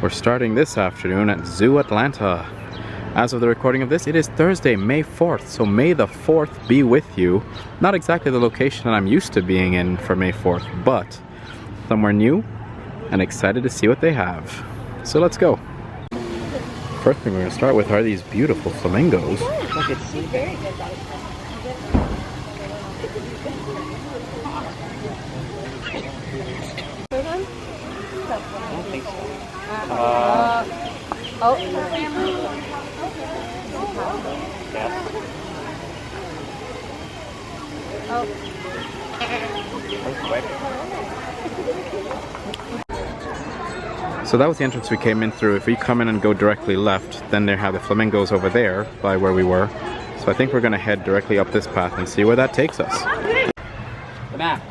We're starting this afternoon at Zoo Atlanta. As of the recording of this, it is Thursday, May 4th, so May the 4th be with you. Not exactly the location that I'm used to being in for May 4th, but somewhere new and excited to see what they have. So let's go. First thing we're going to start with are these beautiful flamingos. Very good. I don't think so. Oh. Yes. Oh. So that was the entrance we came in through. If we come in and go directly left, then they have the flamingos over there by where we were. So I think we're going to head directly up this path and see where that takes us. The map.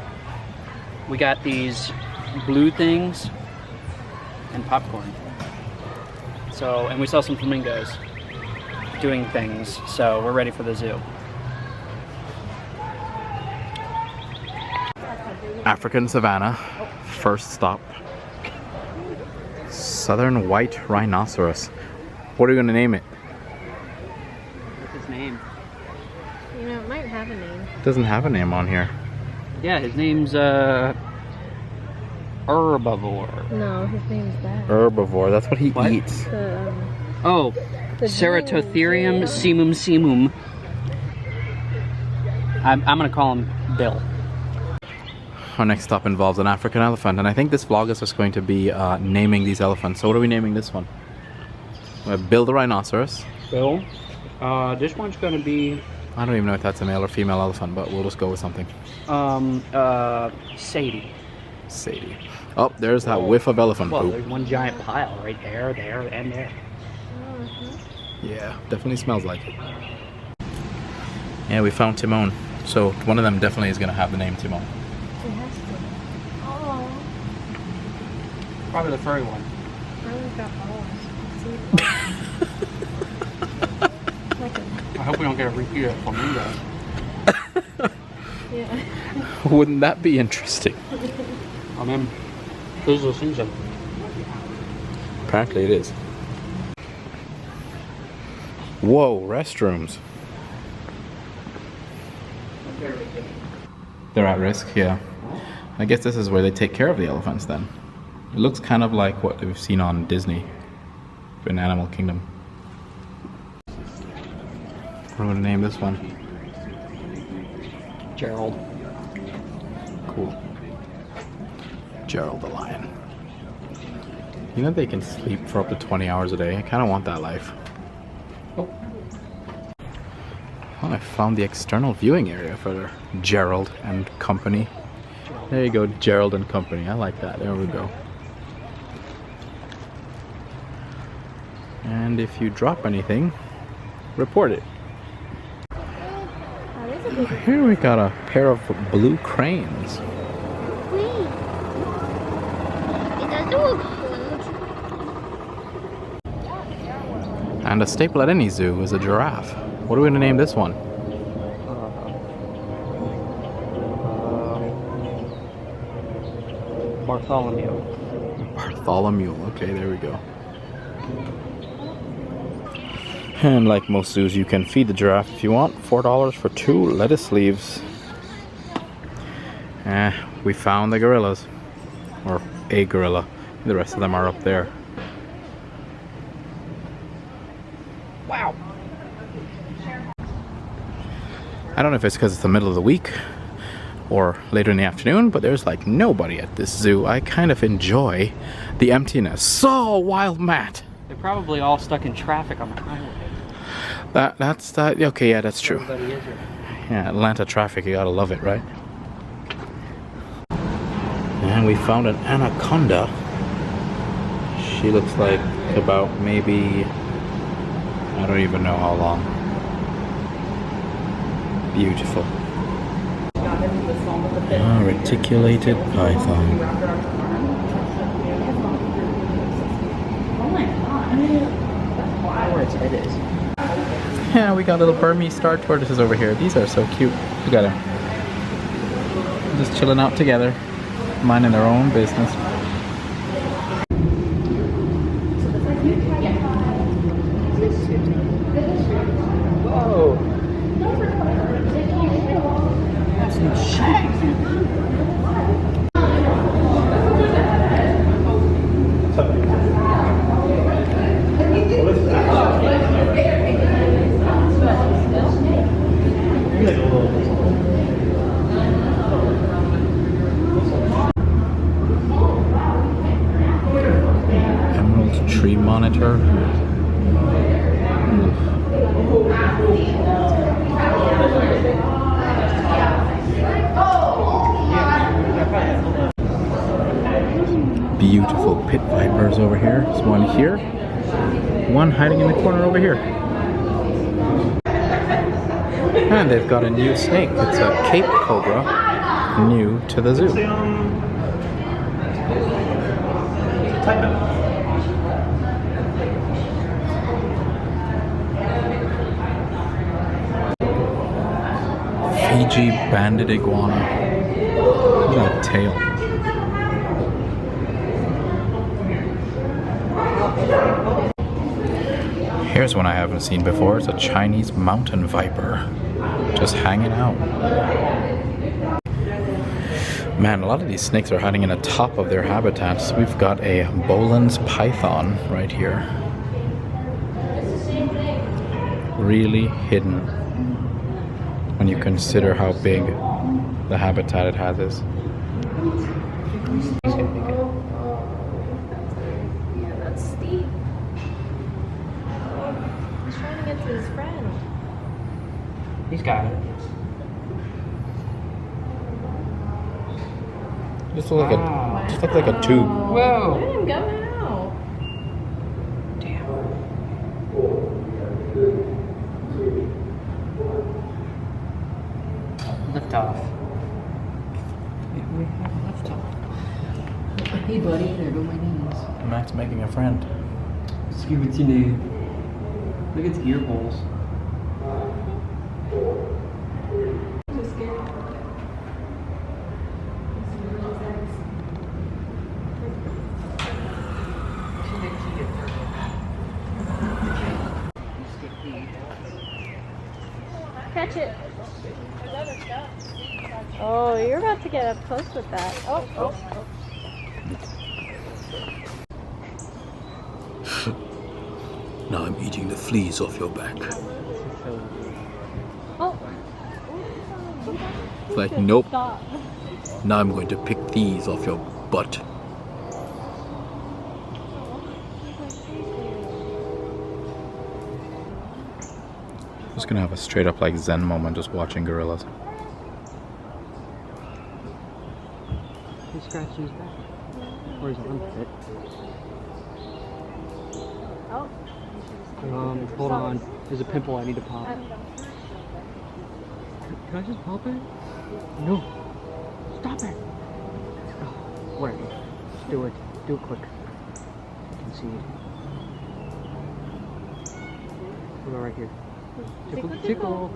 We got these blue things and popcorn. So, and we saw some flamingos doing things. So we're ready for the zoo. African savanna, first stop. Southern white rhinoceros. What are you going to name it? What's his name? You know, it might have a name. It doesn't have a name on here. Yeah, his name's Herbivore. No, his name's that. Herbivore, that's what he eats. Oh, Ceratotherium simum simum. I'm gonna call him Bill. Our next stop involves an African elephant, and I think this vlog is just going to be naming these elephants. So what are we naming this one? Bill the rhinoceros. Bill. This one's gonna be... I don't even know if that's a male or female elephant, but we'll just go with something. Sadie. Sadie. Oh, there's that whiff of elephant Well, poop. there's one giant pile right there, there, and there. Yeah, definitely smells like it. Yeah, we found Timon. So one of them definitely is going to have the name Timon. It has to. Oh. Probably the furry one. I hope we don't get a repeat of flamingo. Yeah. Wouldn't that be interesting? I mean, this is the season. Apparently it is. Whoa, restrooms. They're at risk, yeah. I guess this is where they take care of the elephants then. It looks kind of like what we've seen on Disney in Animal Kingdom. What am I going to name this one? Gerald. Cool. Gerald the lion. You know they can sleep for up to 20 hours a day? I kind of want that life. Oh. Oh, I found the external viewing area for Gerald and Company. There you go, Gerald and Company. I like that. There we go. And if you drop anything, report it. Here we got a pair of blue cranes. And a staple at any zoo is a giraffe. What are we going to name this one? Bartholomew. Bartholomew. Okay, there we go. And like most zoos, you can feed the giraffe if you want. $4 for 2 lettuce leaves. We found the gorillas. Or a gorilla. The rest of them are up there. Wow. I don't know if it's because it's the middle of the week or later in the afternoon, but there's like nobody at this zoo. I kind of enjoy the emptiness. So wild, Matt. They're probably all stuck in traffic on the highway. That's that. Okay, yeah, that's true. Everybody is here. Yeah, Atlanta traffic, you gotta love it, right? And we found an anaconda. She looks like about maybe, I don't even know how long. Beautiful. Reticulated python. Where its head is. Yeah, we got little Burmese star tortoises over here. These are so cute. Look at them. Just chilling out together, minding their own business. giant tree monitor. Beautiful pit vipers over here. There's one here. One hiding in the corner over here. And they've got a new snake. It's a Cape Cobra, new to the zoo. Fiji banded iguana. Look at that tail. Here's one I haven't seen before. It's a Chinese mountain viper. Just hanging out. Man, a lot of these snakes are hiding in the top of their habitats. We've got a Boland's python right here. Really hidden when you consider how big the habitat it has is. Yeah, that's steep. He's trying to get to his friend. He's got it. Just look like a tube. Whoa! Let him go now. Damn. Lift off. We have lift off. Hey buddy, there go my knees. Max making a friend. Scuba name. Look at its ear holes. Catch it. Oh, you're about to get up close with that. Oh. Now I'm eating the fleas off your back. Oh. It's like, nope. Stop. Now I'm going to pick these off your butt. I'm just gonna have a straight up like Zen moment just watching gorillas. He scratched his back. Or his armpit. Oh. Hold on. There's a pimple I need to pop. Can I just pop it? No. Stop it. Oh, whatever. Just do it. Do it quick. I can see it. We'll go right here. Tickle, tickle.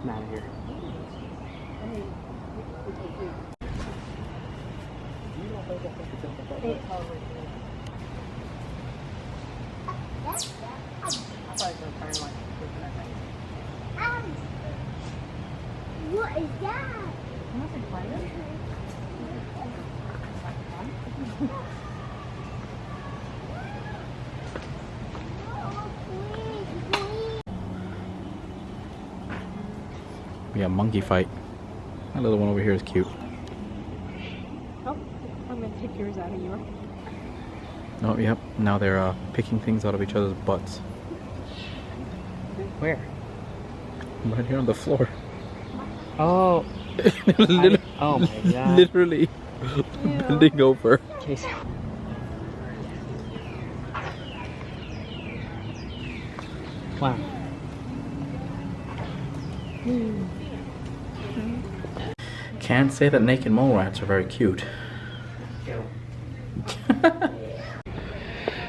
I'm out of here. What is that? Yeah, monkey fight. That little one over here is cute. Oh, I'm gonna take yours out of yours. Oh, yep. Now they're picking things out of each other's butts. Where? Right here on the floor. Oh. Oh my god. Literally bending over. Case. Wow. Can't say that naked mole rats are very cute.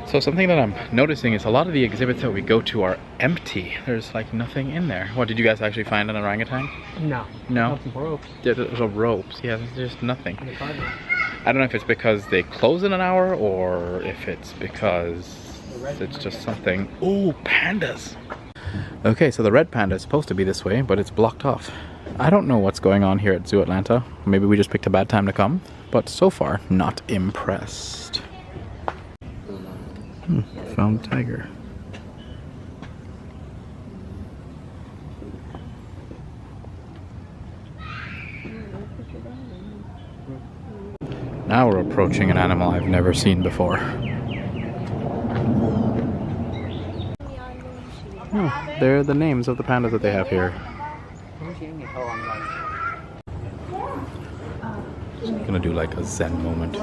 So something that I'm noticing is a lot of the exhibits that we go to are empty. There's like nothing in there. What, did you guys actually find an orangutan? No. No? Some ropes. Yeah, there's ropes. Yeah, there's just nothing. I don't know if it's because they close in an hour or if it's because it's just something. Ooh, pandas! Okay, so the red panda is supposed to be this way, but it's blocked off. I don't know what's going on here at Zoo Atlanta. Maybe we just picked a bad time to come, but so far, not impressed. Found tiger. Now we're approaching an animal I've never seen before. Oh, they're the names of the pandas that they have here. I'm gonna do like a Zen moment.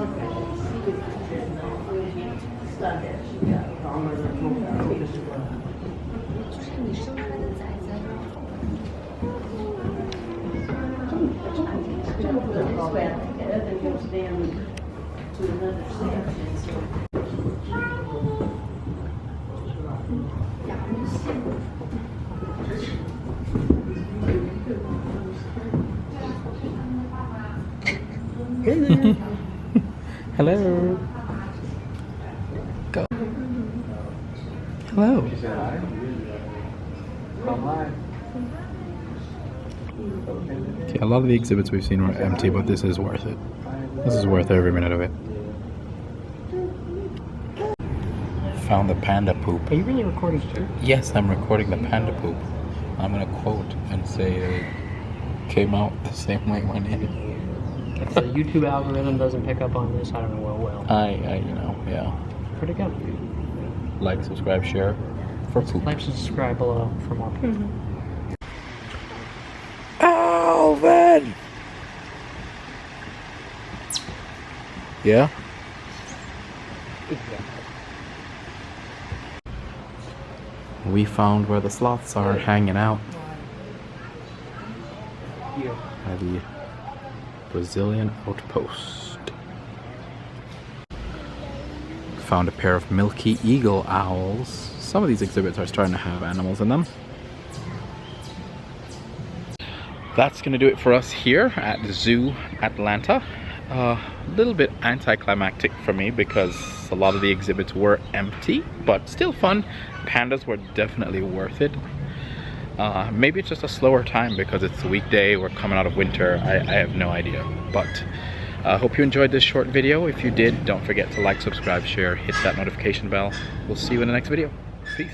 Hello. Go. Hello. Okay, a lot of the exhibits we've seen were empty, but this is worth it. This is worth every minute of it. Found the panda poop. Are you really recording too? Yes, I'm recording the panda poop. I'm gonna quote and say it came out the same way it went in. If the YouTube algorithm doesn't pick up on this, I don't know what will. You know, yeah. Pretty good. Like, subscribe, share for poop. Like, subscribe below for more poop. Alvin! Yeah? We found where the sloths are hanging out. Yeah. At the Brazilian outpost. Found a pair of milky eagle owls. Some of these exhibits are starting to have animals in them. That's gonna do it for us here at Zoo Atlanta. A little bit anticlimactic for me because a lot of the exhibits were empty, but still fun. Pandas were definitely worth it. Maybe it's just a slower time because it's a weekday, we're coming out of winter, I have no idea. But I hope you enjoyed this short video. If you did, don't forget to like, subscribe, share, hit that notification bell. We'll see you in the next video. Peace.